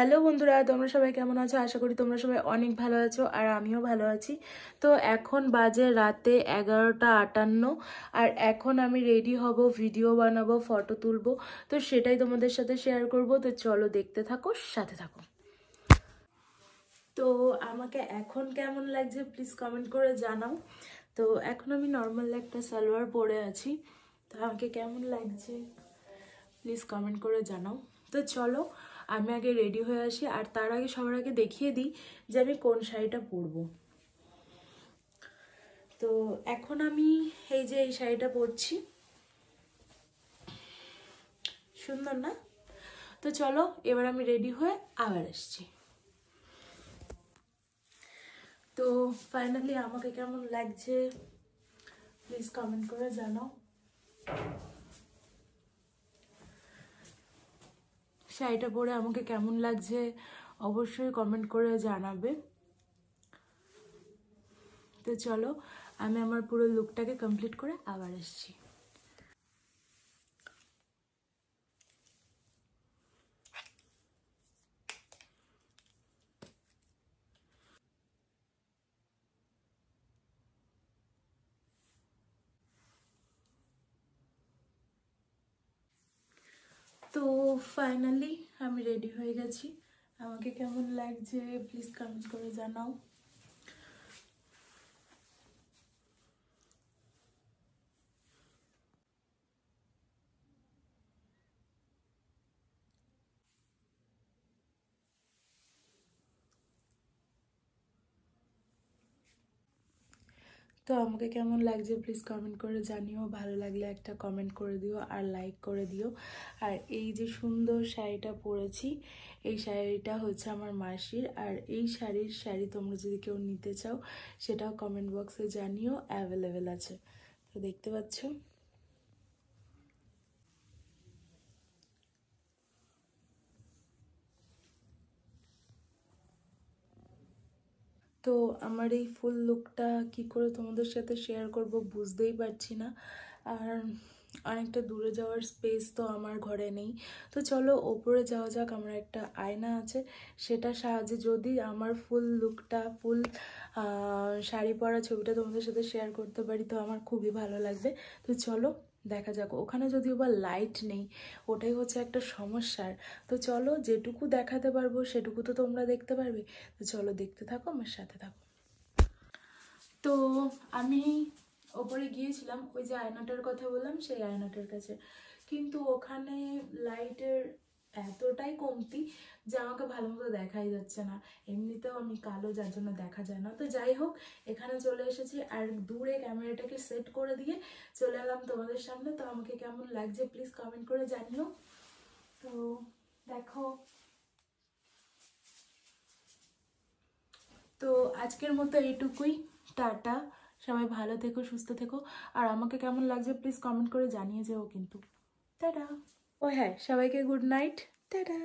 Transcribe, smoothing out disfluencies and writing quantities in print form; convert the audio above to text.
Hello বন্ধুরা, তোমরা সবাই কেমন আছো? আশা করি তোমরা সবাই অনেক ভালো আছো আর আমিও ভালো আছি। তো এখন বাজে রাতে 11:58 আর এখন আমি রেডি হব, ভিডিও বানাবো, ফটো তুলবো। তো সেটাই তোমাদের সাথে শেয়ার করব। তো চলো দেখতে থাকো, সাথে থাকো। তো আমাকে এখন কেমন লাগছে প্লিজ কমেন্ট করে জানাও। তো এখন আমি নর্মাল একটা সালোয়ার পরে আছি। তো আমাকে কেমন লাগছে প্লিজ কমেন্ট করে জানাও। তো চলো আমি আগে রেডি হয়ে আসি, আর তার আগে সবার আগে দেখিয়ে দিই যে আমি কোন শাড়িটা পরবো। তো এখন আমি এই শাড়িটা পরছি, সুন্দর না? তো চলো এবার আমি রেডি হয়ে আবার আসছি। তো ফাইনালি আমাকে কেমন লাগছে প্লিজ কমেন্ট করে জানাও। শাড়িটা পরে আমাকে কেমন লাগছে অবশ্যই কমেন্ট করে জানাবে। তো চলো আমি আমার পুরো লুকটাকে কমপ্লিট করে আবার আসছি। তো ফাইনালি আমি রেডি হয়ে গেছি। আমাকে কেমন লাগছে প্লিজ কমেন্ট করে জানাও। তো আমাকে কেমন লাগছে প্লিজ কমেন্ট করে জানিও। ভালো লাগলে একটা কমেন্ট করে দিও আর লাইক করে দিও। আর এই যে সুন্দর শাড়িটা পরেছি, এই শাড়িটা হচ্ছে আমার মাসির। আর এই শাড়ি তোমরা যদি কেউ নিতে চাও সেটাও কমেন্ট বক্সে জানিও, অ্যাভেলেবেল আছে। তো দেখতে পাচ্ছ। তো আমার এই ফুল লুকটা কি করে তোমাদের সাথে শেয়ার করব বুঝতেই পারছি না। আর অনেকটা দূরে যাওয়ার স্পেস তো আমার ঘরে নেই। তো চলো ওপরে যাওয়া যাক। আমার একটা আয়না আছে, সেটার সাহায্যে যদি আমার ফুল লুকটা, ফুল শাড়ি পরা ছবিটা তোমাদের সাথে শেয়ার করতে পারি তো আমার খুবই ভালো লাগবে। তো চলো দেখা যাক। ওখানে যদিও বা লাইট নেই, ওটাই হচ্ছে একটা সমস্যার। তো চলো যেটুকু দেখাতে পারবো সেটুকু তো তোমরা দেখতে পারবে। তো চলো দেখতে থাকো, আমার সাথে থাকো। তো আমি ওপরে গিয়েছিলাম ওই যে আয়নাটার কথা বললাম, সেই আয়নাটার কাছে, কিন্তু ওখানে লাইটের এতটাই কমতি যে আমাকে ভালো মতো দেখাই যাচ্ছে না। এমনিতেও আমি কালো, যার জন্য দেখা যায় না। তো যাই হোক, এখানে চলে এসেছি আর দূরে ক্যামেরাটাকে সেট করে দিয়ে চলে এলাম তোমাদের সামনে। তো আমাকে কেমন লাগছে প্লিজ কমেন্ট করে জানিও। তো দেখো, তো আজকের মতো এইটুকুই। টাটা, সবাই ভালো থেকো, সুস্থ থেকো। আর আমাকে কেমন লাগছে প্লিজ কমেন্ট করে জানিয়ে যেও কিন্তু। টাটা। ও হ্যাঁ, সবাইকে গুড নাইট। টাটা।